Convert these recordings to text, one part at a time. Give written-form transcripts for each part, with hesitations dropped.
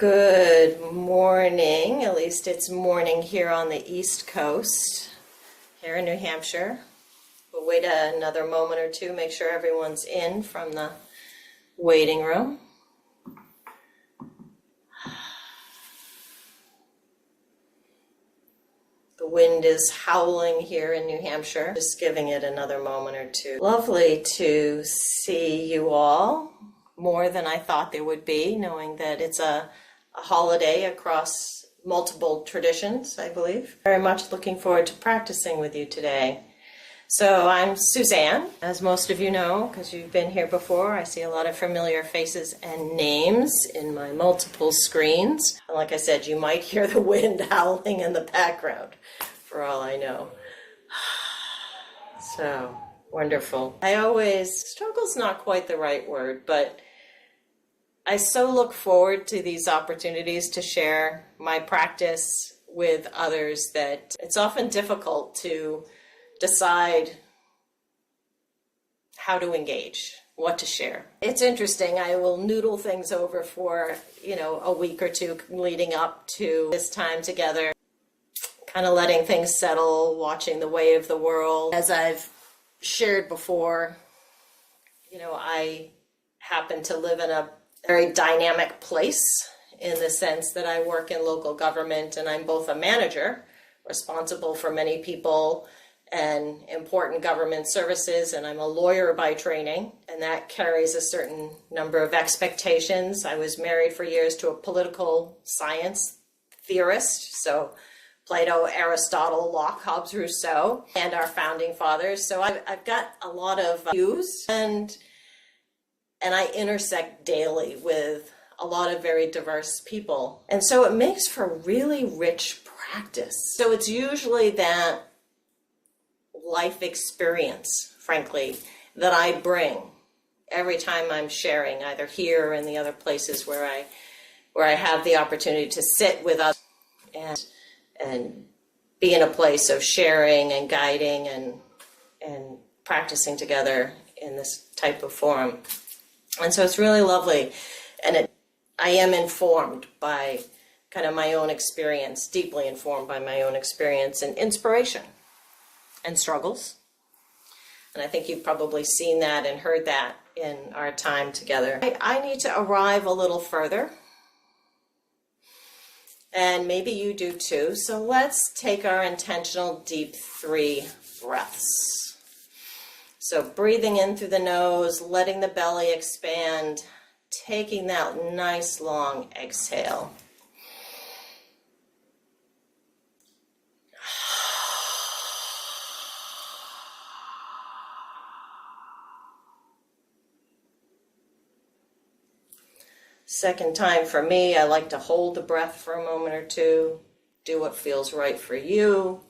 Good morning, at least it's morning here on the East Coast, here in New Hampshire. We'll wait another moment or two, make sure everyone's in from the waiting room. The wind is howling here in New Hampshire, just giving it another moment or two. Lovely to see you all, more than I thought there would be, knowing that it's a holiday across multiple traditions, I believe. Very much looking forward to practicing with you today. So I'm Suzanne, as most of you know, because you've been here before. I see a lot of familiar faces and names in my multiple screens. And like I said, you might hear the wind howling in the background, for all I know. So wonderful. Struggle's not quite the right word, but I so look forward to these opportunities to share my practice with others that it's often difficult to decide how to engage, what to share. It's interesting. I will noodle things over for, a week or two leading up to this time together, kind of letting things settle, watching the way of the world. As I've shared before, I happen to live in a very dynamic place in the sense that I work in local government and I'm both a manager responsible for many people and important government services, and I'm a lawyer by training, and that carries a certain number of expectations. I was married for years to a political science theorist, so Plato, Aristotle, Locke, Hobbes, Rousseau, and our founding fathers. So I've got a lot of views, and I intersect daily with a lot of very diverse people. And so it makes for really rich practice. So it's usually that life experience, frankly, that I bring every time I'm sharing, either here or in the other places where I have the opportunity to sit with others and be in a place of sharing and guiding and practicing together in this type of forum. And so it's really lovely, and I am informed by kind of my own experience, deeply informed by my own experience and inspiration and struggles. And I think you've probably seen that and heard that in our time together. I need to arrive a little further, and maybe you do too. So let's take our intentional deep 3 breaths. So breathing in through the nose, letting the belly expand, taking that nice long exhale. Second time for me, I like to hold the breath for a moment or two, do what feels right for you.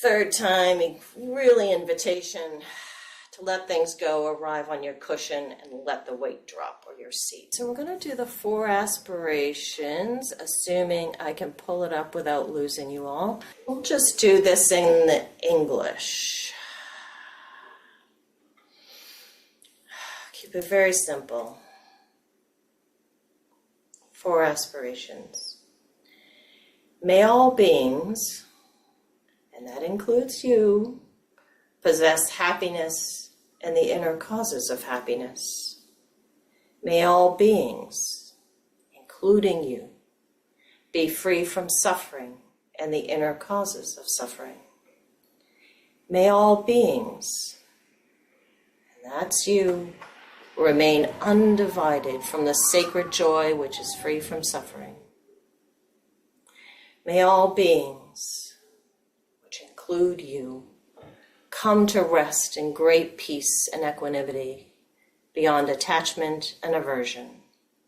Third time, really invitation to let things go, arrive on your cushion and let the weight drop or your seat. So we're going to do the 4 aspirations, assuming I can pull it up without losing you all. We'll just do this in English. Keep it very simple. 4 aspirations. May all beings, and that includes you, possess happiness and the inner causes of happiness. May all beings, including you, be free from suffering and the inner causes of suffering. May all beings, and that's you, remain undivided from the sacred joy which is free from suffering. May all beings, which include you, come to rest in great peace and equanimity beyond attachment and aversion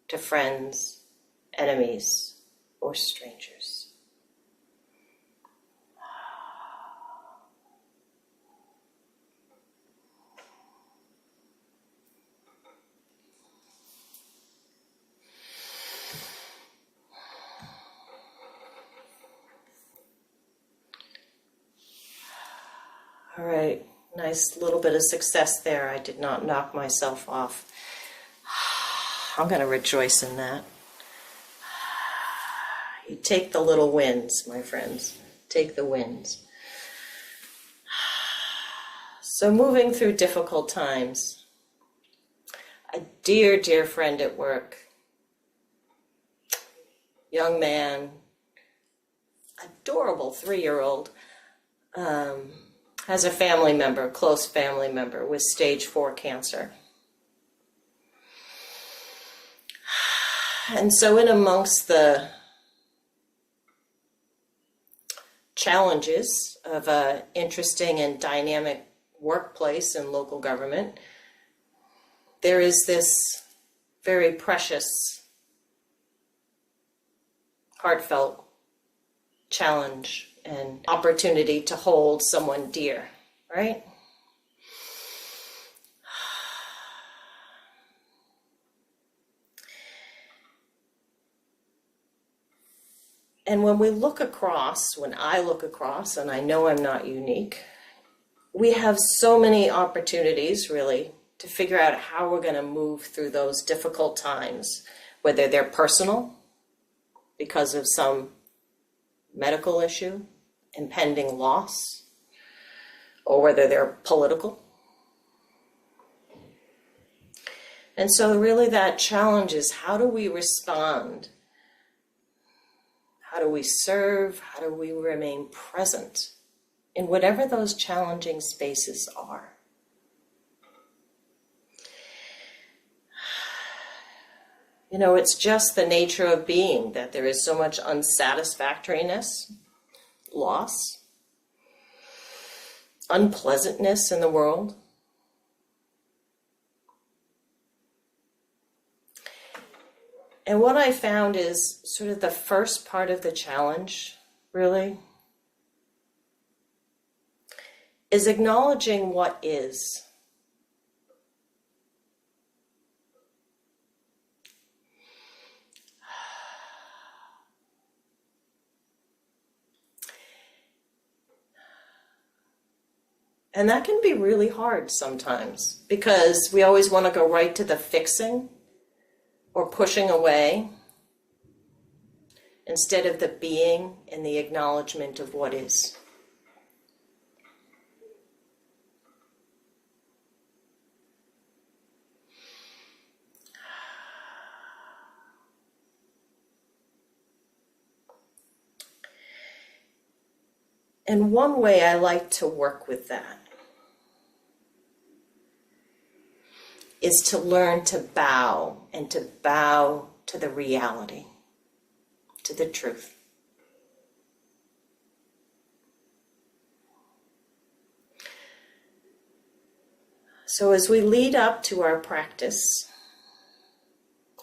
to friends, enemies, or strangers. All right, nice little bit of success there. I did not knock myself off. I'm going to rejoice in that. You take the little wins, my friends. Take the wins. So moving through difficult times. A dear, dear friend at work, young man, adorable 3-year-old, has a family member, close family member with stage 4 cancer. And so in amongst the challenges of an interesting and dynamic workplace and local government, there is this very precious, heartfelt challenge and opportunity to hold someone dear, right? And when we look across, when I look across, and I know I'm not unique, we have so many opportunities, really, to figure out how we're going to move through those difficult times, whether they're personal, because of some medical issue, impending loss, or whether they're political. And so really that challenge is, how do we respond? How do we serve? How do we remain present in whatever those challenging spaces are? You know, it's just the nature of being that there is so much unsatisfactoriness, loss, unpleasantness in the world. And what I found is sort of the first part of the challenge, really, is acknowledging what is. And that can be really hard sometimes, because we always want to go right to the fixing or pushing away, instead of the being and the acknowledgement of what is. And one way I like to work with that is to learn to bow, and to bow to the reality, to the truth. So as we lead up to our practice,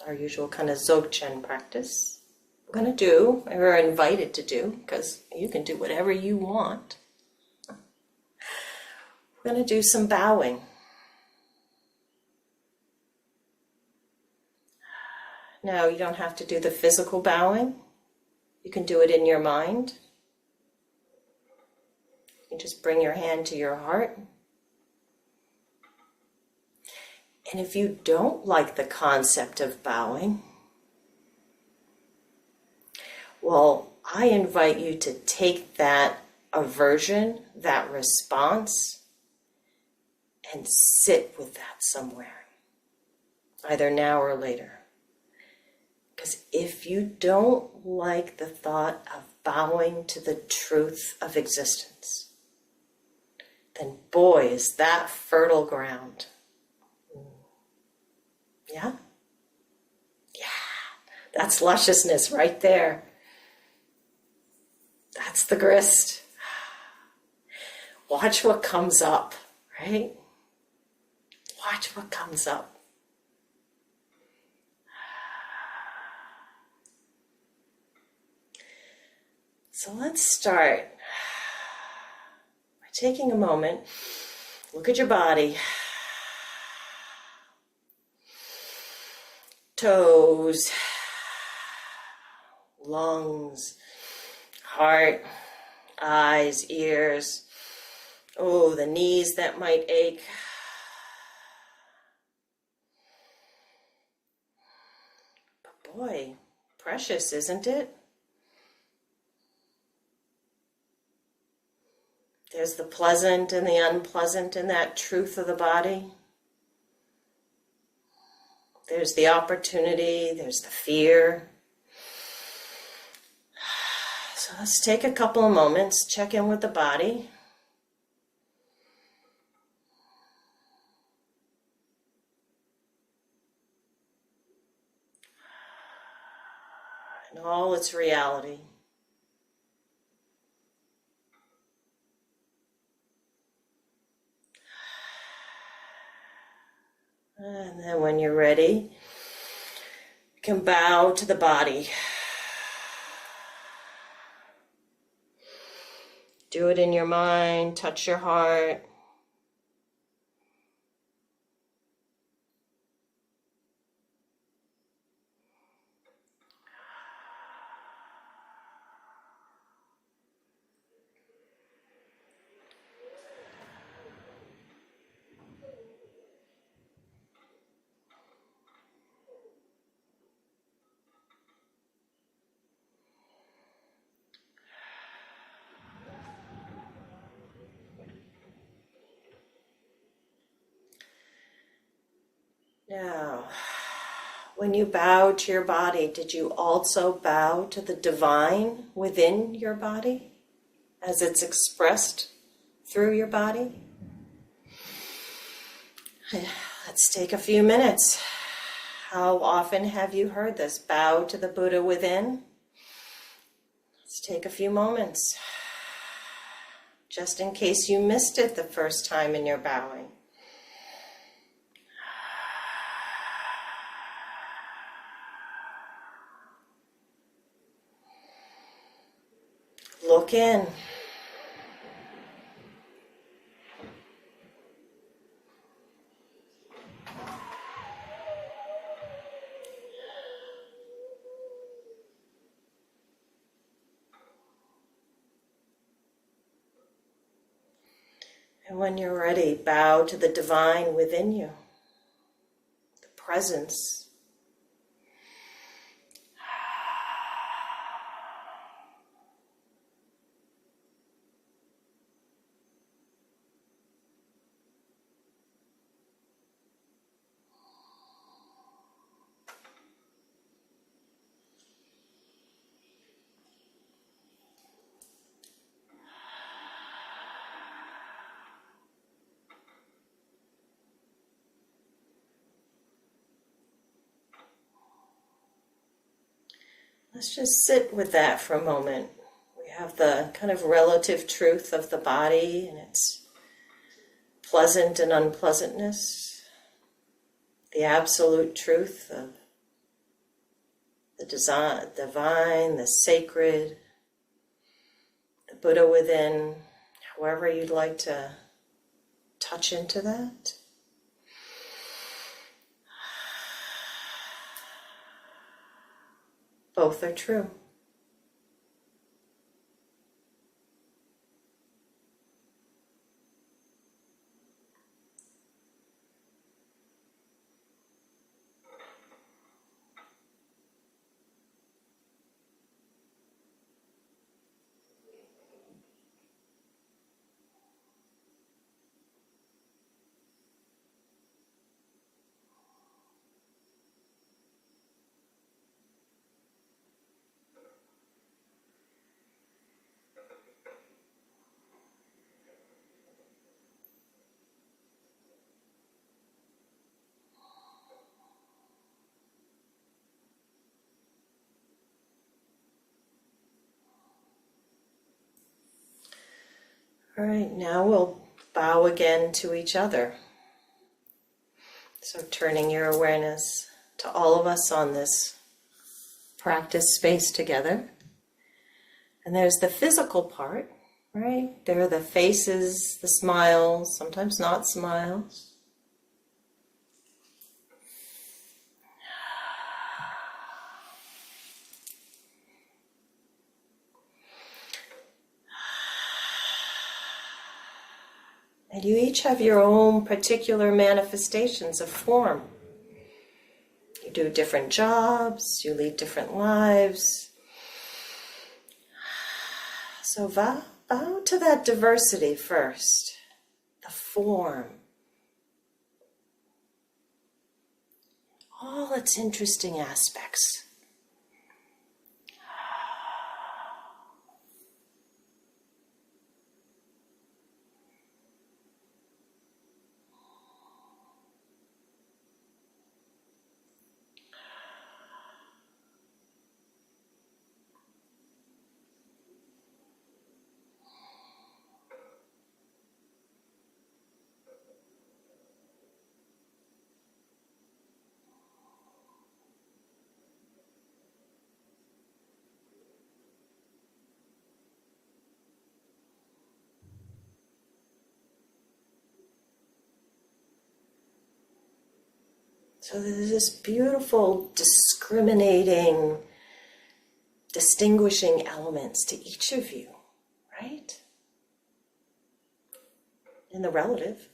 our usual kind of Dzogchen practice, we're going to do, and we're invited to do, because you can do whatever you want. We're going to do some bowing. Now, you don't have to do the physical bowing. You can do it in your mind. You can just bring your hand to your heart. And if you don't like the concept of bowing, well, I invite you to take that aversion, that response, and sit with that somewhere, either now or later. Because if you don't like the thought of bowing to the truth of existence, then boy, is that fertile ground. Yeah? Yeah, that's lusciousness right there. That's the grist. Watch what comes up, right? Watch what comes up. So let's start by taking a moment, look at your body, toes, lungs, heart, eyes, ears, Oh, the knees that might ache. But boy, precious, isn't it? There's the pleasant and the unpleasant in that truth of the body. There's the opportunity, there's the fear. So let's take a couple of moments, check in with the body. And all its reality. And then when you're ready, you can bow to the body. Do it in your mind, touch your heart. Now, when you bow to your body, did you also bow to the divine within your body as it's expressed through your body? Let's take a few minutes. How often have you heard this? Bow to the Buddha within. Let's take a few moments, just in case you missed it the first time in your bowing. Look in. And when you're ready, bow to the divine within you, the presence. Let's just sit with that for a moment. We have the kind of relative truth of the body and its pleasant and unpleasantness, the absolute truth of the divine, the sacred, the Buddha within, however you'd like to touch into that. Both are true. All right, now we'll bow again to each other. So turning your awareness to all of us on this practice space together. And there's the physical part, right? There are the faces, the smiles, sometimes not smiles. And you each have your own particular manifestations of form. You do different jobs, you lead different lives. So bow to that diversity first, the form. All its interesting aspects. So there's this beautiful, discriminating, distinguishing elements to each of you, right? In the relative.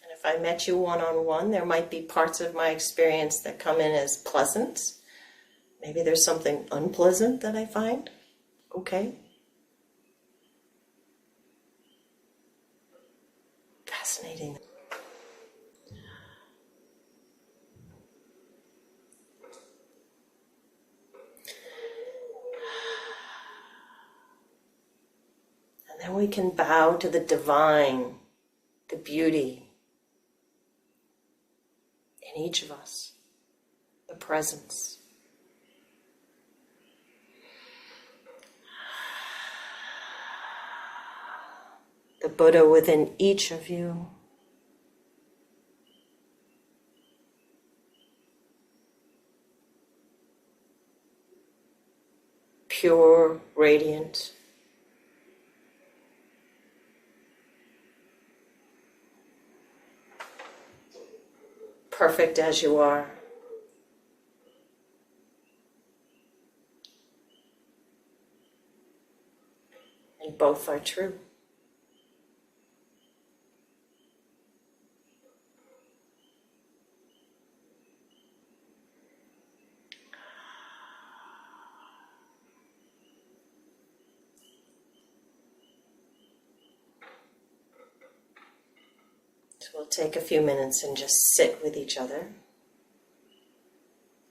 And if I met you one-on-one, there might be parts of my experience that come in as pleasant. Maybe there's something unpleasant that I find. Okay. Fascinating. And then we can bow to the divine, the beauty in each of us, the presence. The Buddha within each of you. Pure, radiant. Perfect as you are. And both are true. So we'll take a few minutes and just sit with each other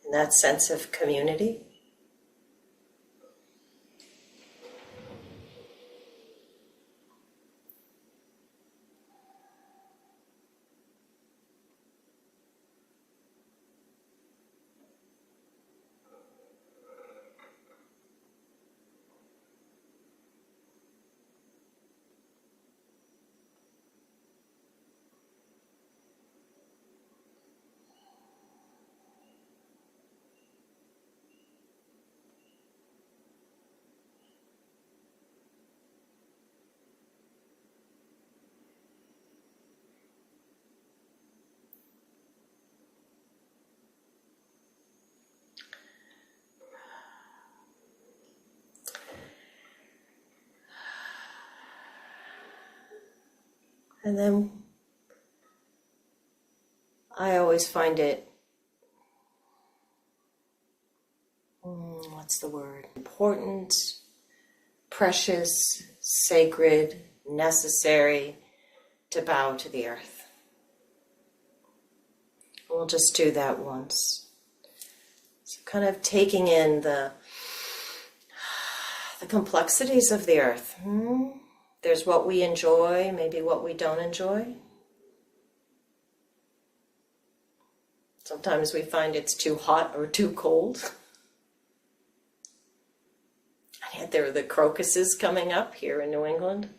in that sense of community. And then I always find it, what's the word? Important, precious, sacred, necessary to bow to the earth. We'll just do that once. So kind of taking in the complexities of the earth. There's what we enjoy, maybe what we don't enjoy. Sometimes we find it's too hot or too cold. And yet there are the crocuses coming up here in New England.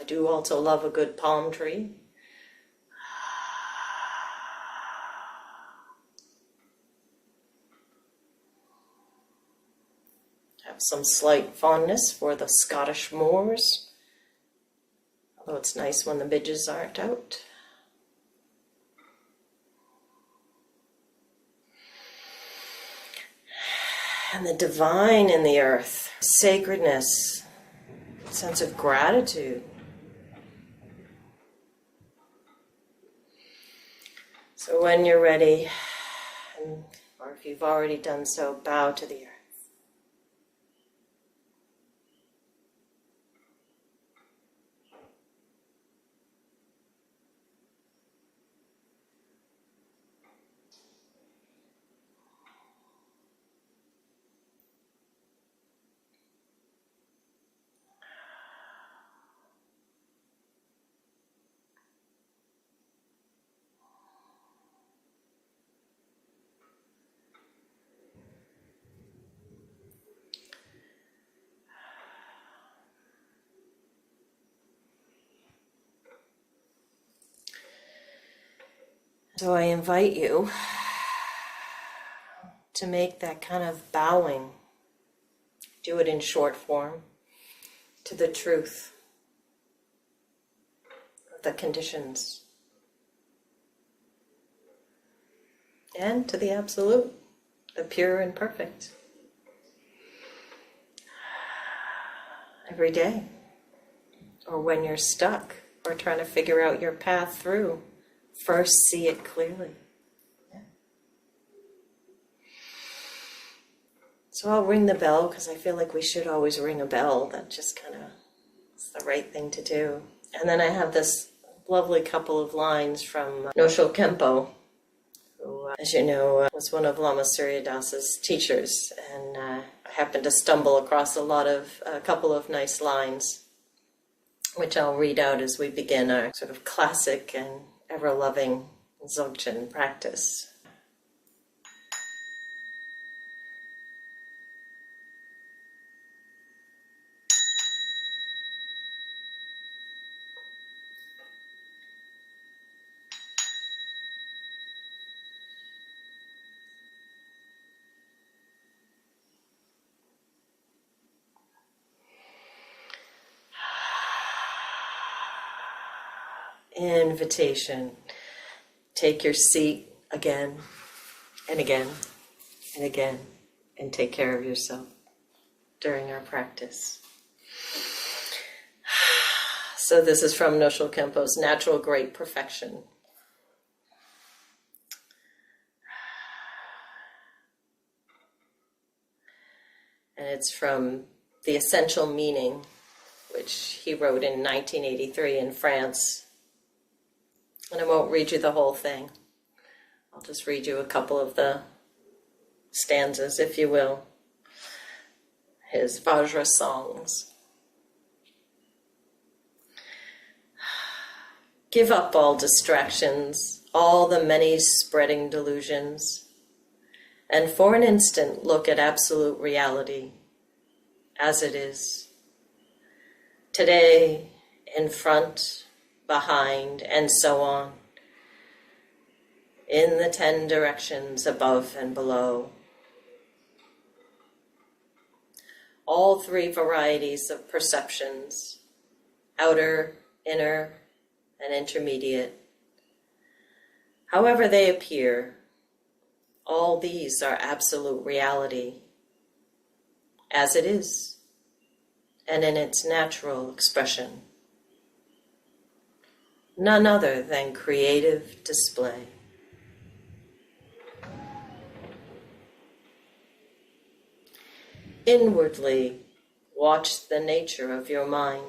I do also love a good palm tree. Have some slight fondness for the Scottish moors, although it's nice when the midges aren't out. and the divine in the earth, sacredness, sense of gratitude. So when you're ready, or if you've already done so, bow to the earth. So I invite you to make that kind of bowing. Do it in short form to the truth of the conditions and to the absolute, the pure and perfect. Every day, or when you're stuck or trying to figure out your path through, first see it clearly. Yeah. So I'll ring the bell because I feel like we should always ring a bell. That just kind of is the right thing to do. And then I have this lovely couple of lines from Nosho Kempo, who, as you know, was one of Lama Surya Das's teachers. And I happened to stumble across a couple of nice lines, which I'll read out as we begin our sort of classic and ever-loving Dzogchen practice. Invitation. Take your seat again and again and again and take care of yourself during our practice. So this is from Nosho Kempo's Natural Great Perfection. And it's from The Essential Meaning, which he wrote in 1983 in France. And I won't read you the whole thing. I'll just read you a couple of the stanzas, if you will. His Vajra songs. Give up all distractions, all the many spreading delusions, and for an instant look at absolute reality as it is. Today, in front, behind, and so on, in the 10 directions above and below. All 3 varieties of perceptions, outer, inner, and intermediate. However they appear, all these are absolute reality, as it is, and in its natural expression. None other than creative display. Inwardly, watch the nature of your mind.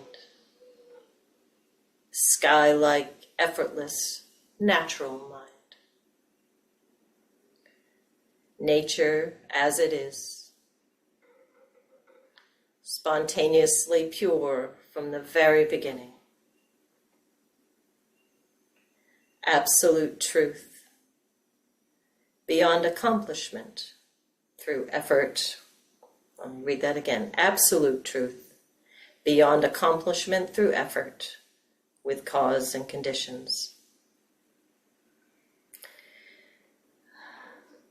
Sky-like, effortless, natural mind. Nature as it is. Spontaneously pure from the very beginning. Absolute truth, beyond accomplishment through effort. I'll read that again. Absolute truth, beyond accomplishment through effort, with cause and conditions.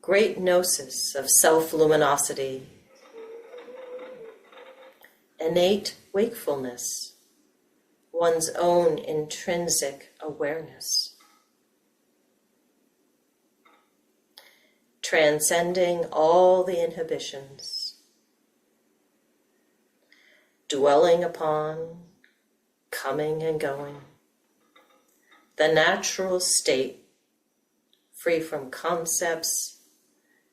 Great gnosis of self-luminosity, innate wakefulness, one's own intrinsic awareness. transcending all the inhibitions, dwelling upon, coming and going, the natural state, free from concepts,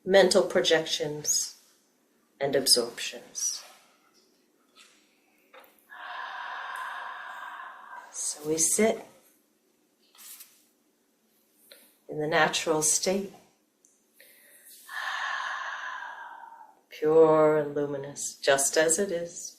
mental projections, and absorptions. So we sit in the natural state, pure and luminous, just as it is.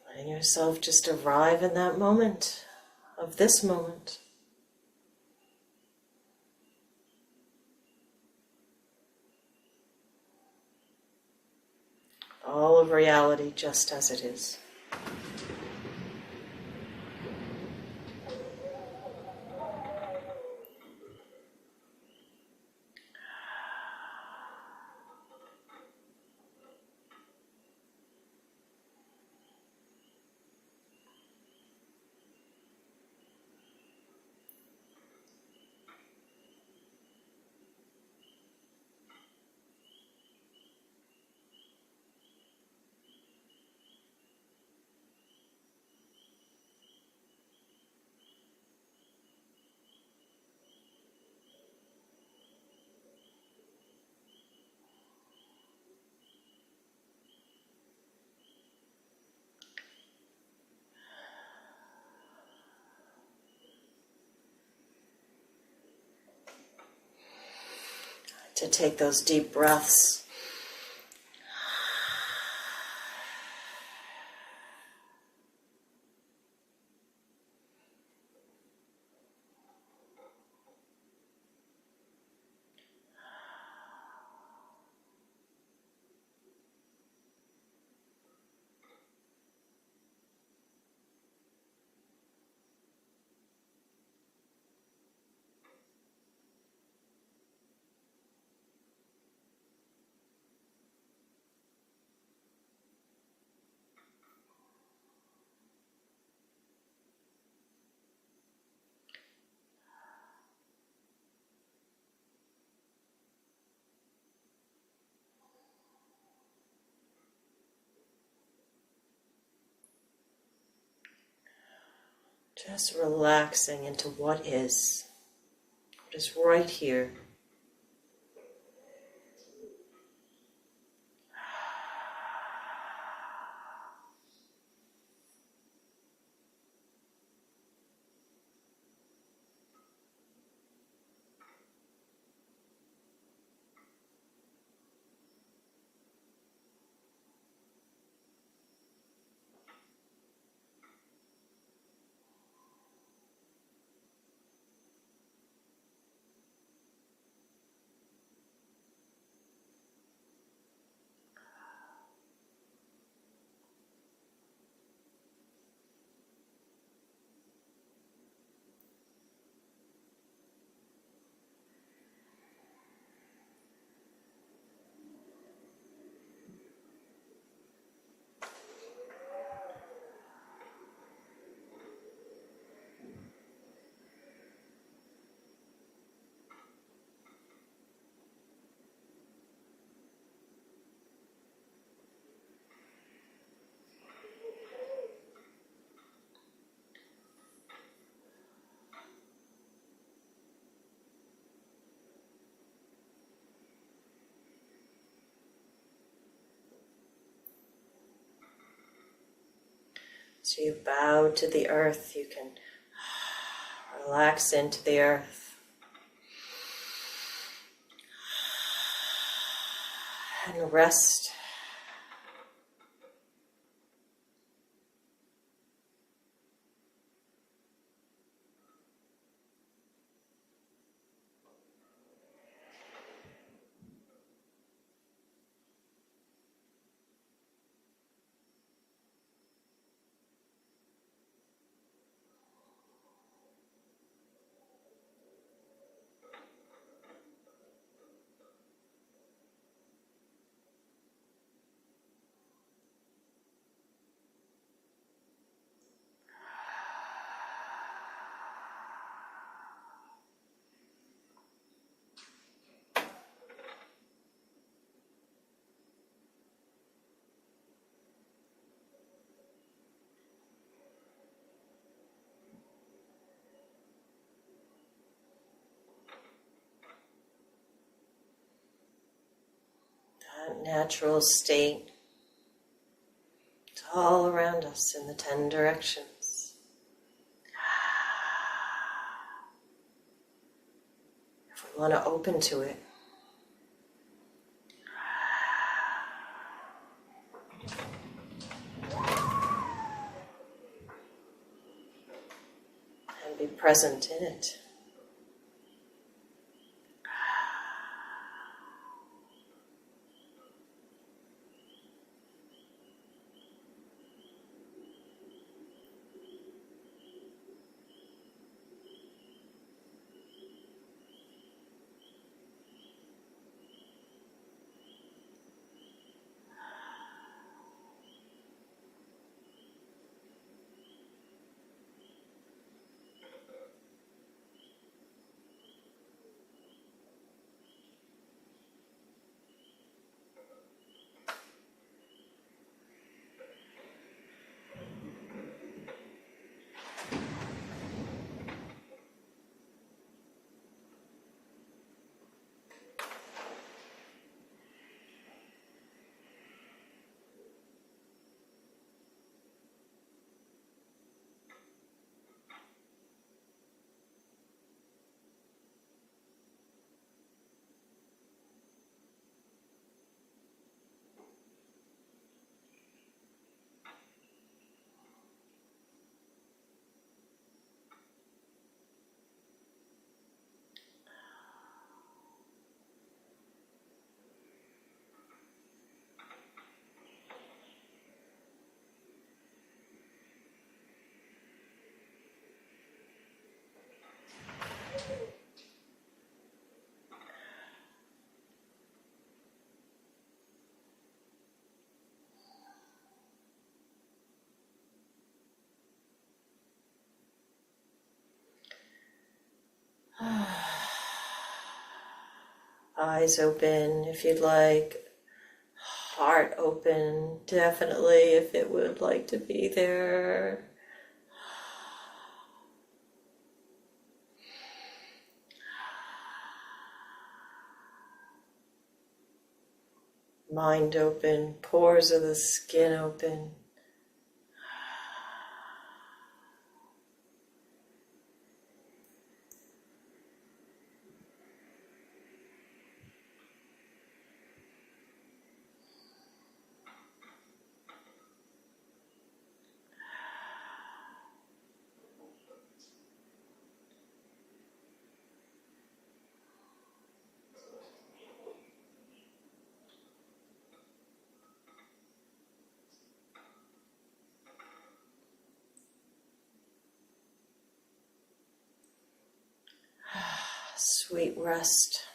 Letting yourself just arrive in that moment, of this moment. All of reality just as it is. To take those deep breaths. Just relaxing into what is right here. So you bow to the earth, you can relax into the earth. And rest. natural state. It's all around us in the 10 directions. If we want to open to it, and be present in it. Eyes open if you'd like. Heart open, definitely, if it would like to be there. Mind open, pores of the skin open. Sweet rest.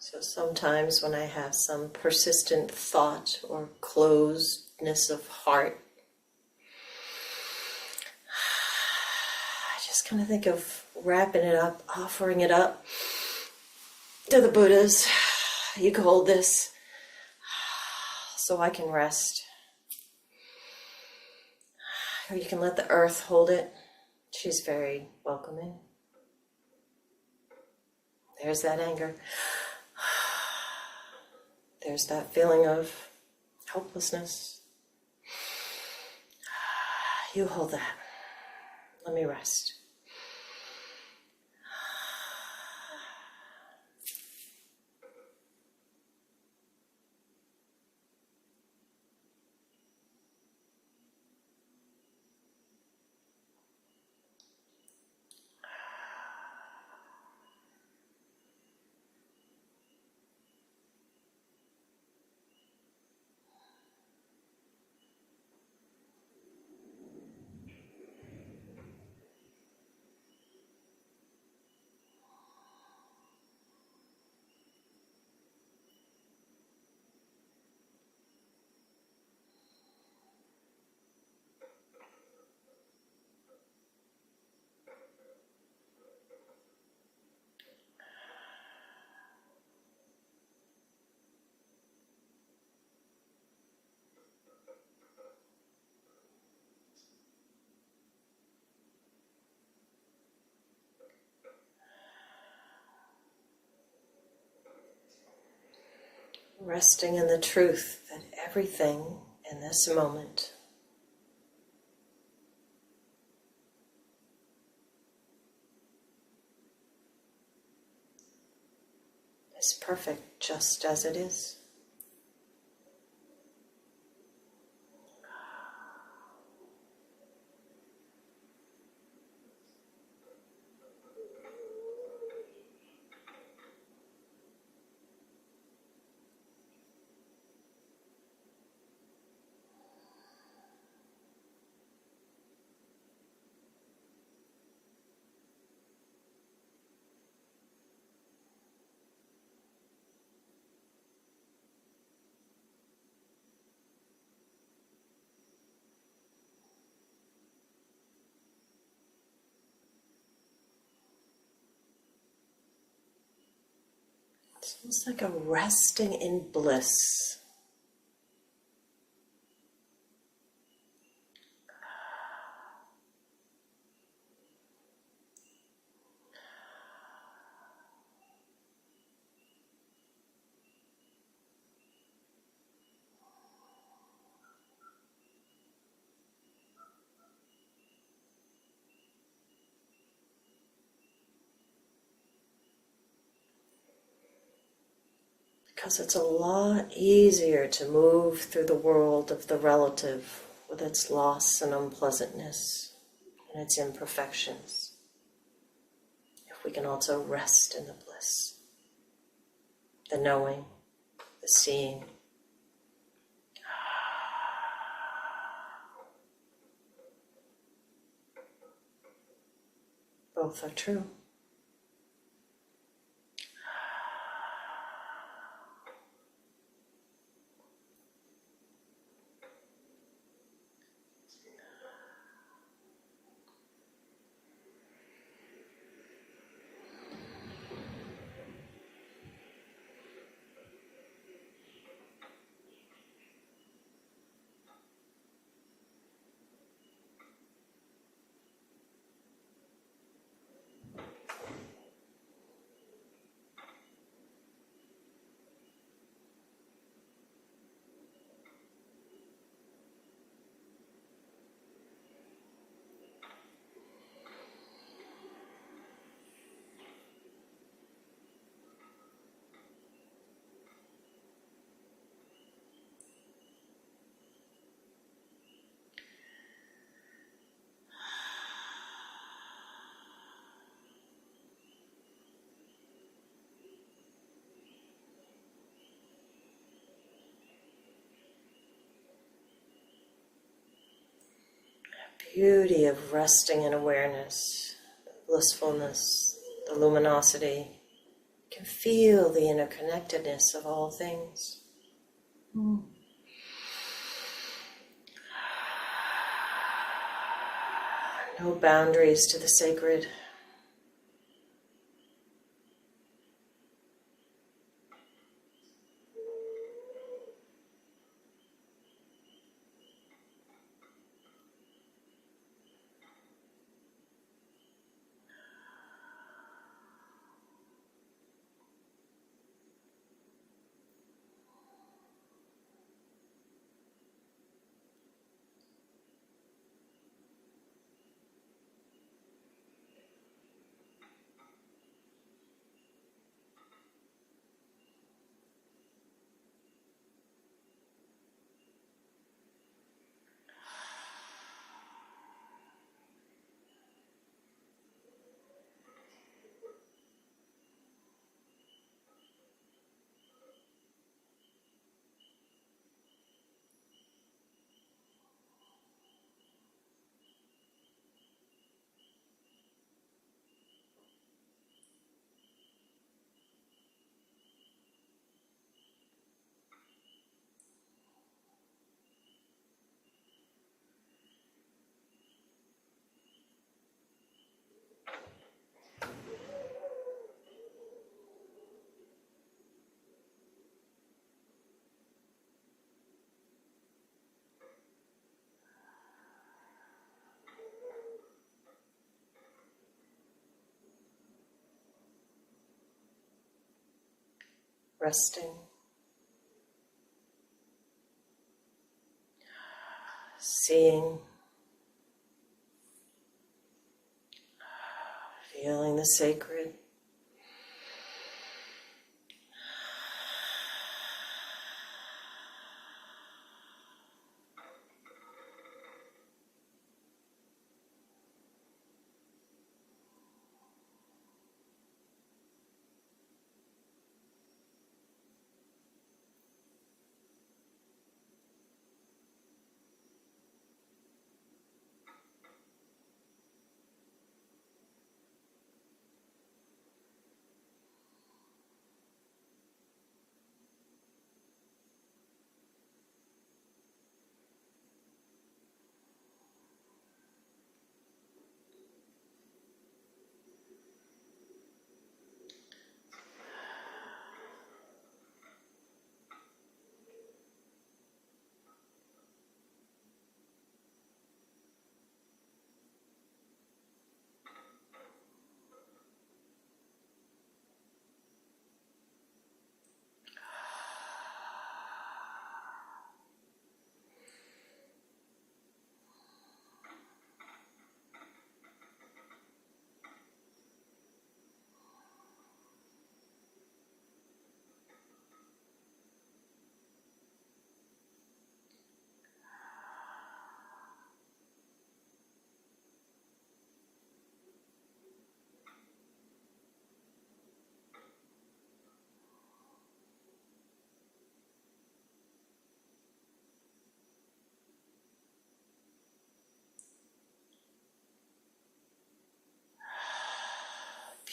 So sometimes when I have some persistent thought or closedness of heart, I just kind of think of wrapping it up, offering it up to the Buddhas. You can hold this so I can rest. Or you can let the earth hold it. She's very welcoming. There's that anger. There's that feeling of helplessness. You hold that. Let me rest. Resting in the truth that everything in this moment is perfect just as it is. It's almost like a resting in bliss. Because it's a lot easier to move through the world of the relative with its loss and unpleasantness and its imperfections, if we can also rest in the bliss, the knowing, the seeing. Both are true. Beauty of resting in awareness, the blissfulness, the luminosity You can feel the interconnectedness of all things. No boundaries to the sacred. Resting. Seeing. Feeling the sacred.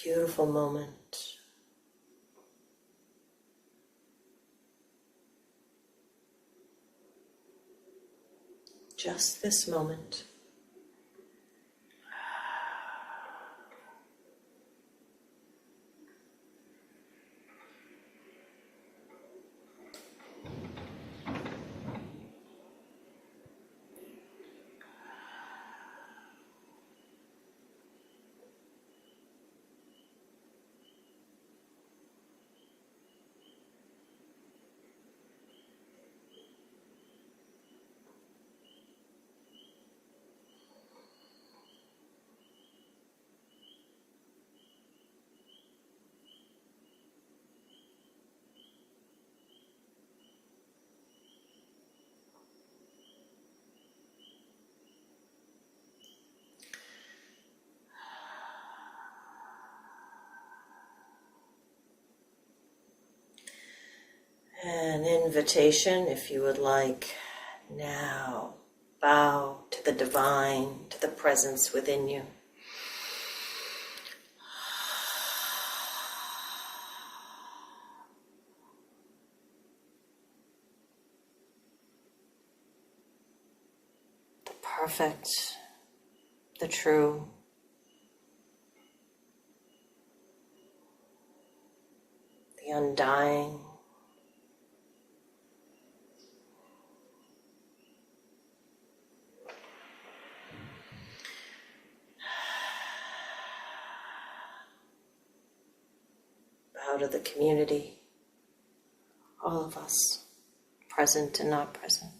Beautiful moment. Just this moment. An invitation, if you would like, now bow to the divine, to the presence within you. perfect, the true, the undying, bow to the community, all of us, present and not present.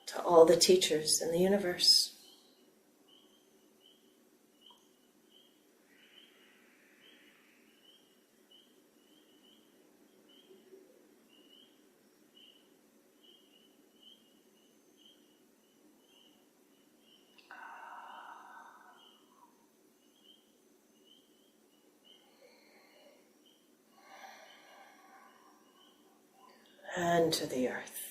To all the teachers in the universe. And to the earth.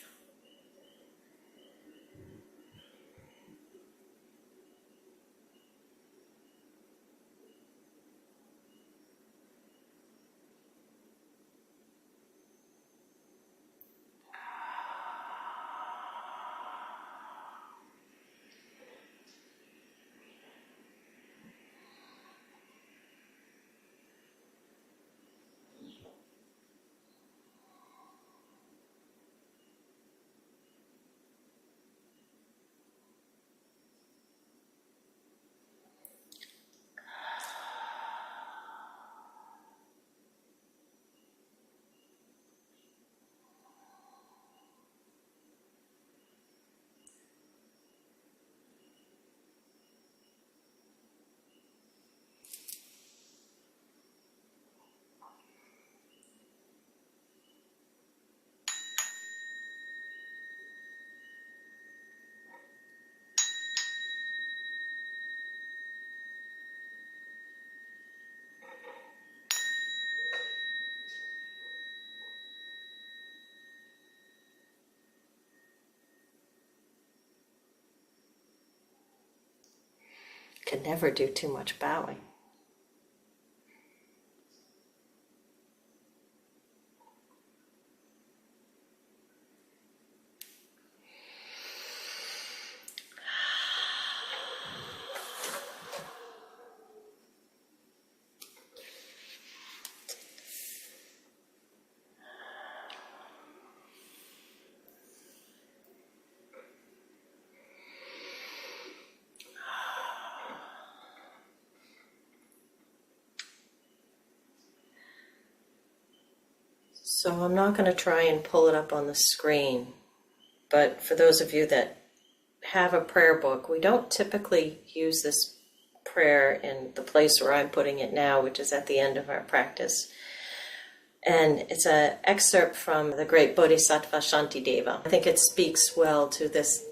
Can never do too much bowing. So I'm not going to try and pull it up on the screen, but for those of you that have a prayer book, we don't typically use this prayer in the place where I'm putting it now, which is at the end of our practice. And it's an excerpt from the great Bodhisattva Shantideva. I think it speaks well to this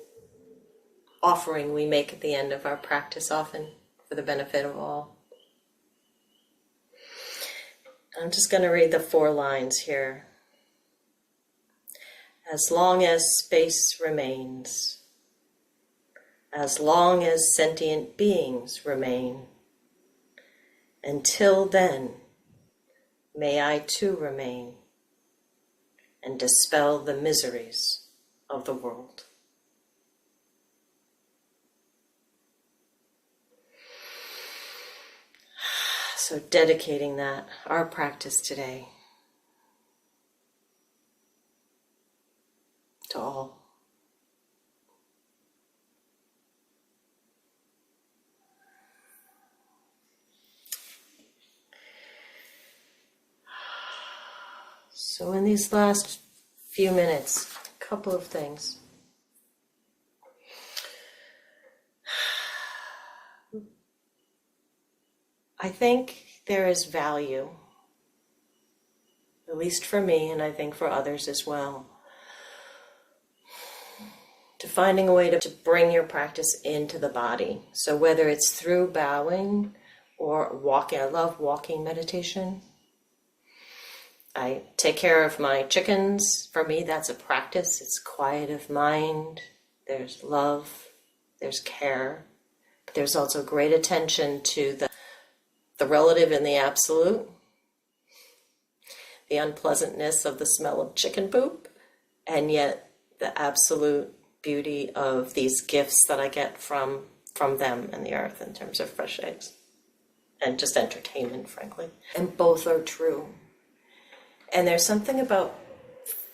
offering we make at the end of our practice often for the benefit of all. I'm just going to read the 4 lines here. As long as space remains, as long as sentient beings remain, until then, may I too remain and dispel the miseries of the world. So dedicating that, our practice today, to all. So in these last few minutes, a couple of things. I think there is value, at least for me, and I think for others as well, to finding a way to bring your practice into the body. So whether it's through bowing or walking, I love walking meditation. I take care of my chickens. For me, that's a practice. It's quiet of mind. There's love. There's care. But there's also great attention to the relative and the absolute. The unpleasantness of the smell of chicken poop. And yet the absolute beauty of these gifts that I get from them and the earth in terms of fresh eggs. And just entertainment, frankly. And both are true. And there's something about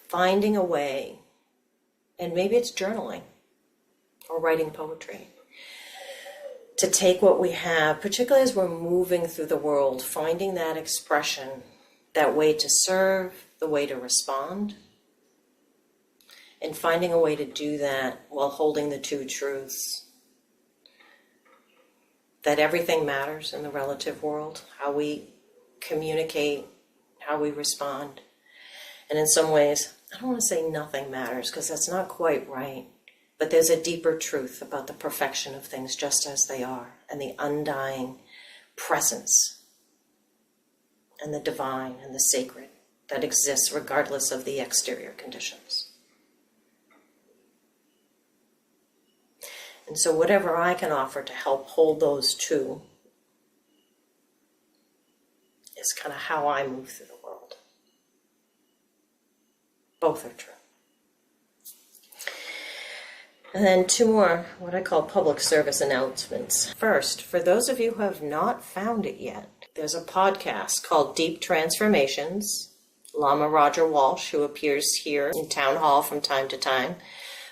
finding a way, and maybe it's journaling or writing poetry, to take what we have, particularly as we're moving through the world, finding that expression, that way to serve, the way to respond, and finding a way to do that while holding the two truths. That everything matters in the relative world, how we communicate, how we respond. And in some ways, I don't want to say nothing matters, because that's not quite right. But there's a deeper truth about the perfection of things just as they are, and the undying presence, and the divine and the sacred that exists regardless of the exterior conditions. And so whatever I can offer to help hold those two is kind of how I move through the world. Both are true. And then two more, what I call public service announcements. First, for those of you who have not found it yet, there's a podcast called Deep Transformations. Lama Roger Walsh, who appears here in Town Hall from time to time,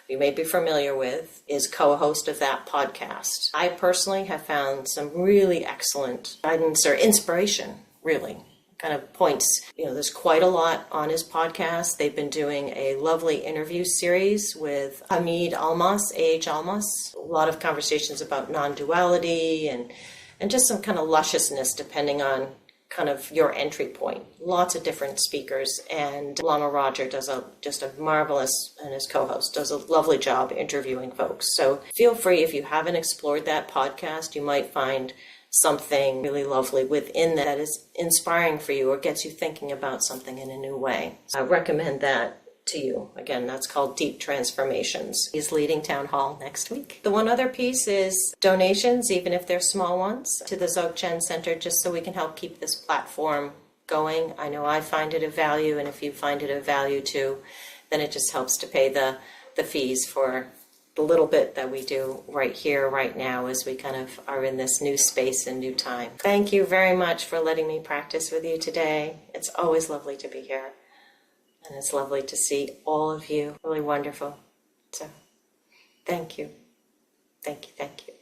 you may be familiar with, is co-host of that podcast. I personally have found some really excellent guidance or inspiration, really, kind of points. There's quite a lot on his podcast. They've been doing a lovely interview series with Hamid Almas, A.H. Almas. A lot of conversations about non-duality and just some kind of lusciousness depending on kind of your entry point. Lots of different speakers, and Lama Roger does just a marvelous, and his co-host does a lovely job interviewing folks. So feel free, if you haven't explored that podcast, you might find something really lovely within that is inspiring for you or gets you thinking about something in a new way. So I recommend that to you. Again, that's called Deep Transformations. He's leading Town Hall next week. The one other piece is donations, even if they're small ones, to the Dzogchen Center, just so we can help keep this platform going. I know I find it of value, and if you find it of value too, then it just helps to pay the fees for the little bit that we do right here, right now, as we kind of are in this new space and new time. Thank you very much for letting me practice with you today. It's always lovely to be here. And it's lovely to see all of you. Really wonderful. So, thank you. Thank you. Thank you.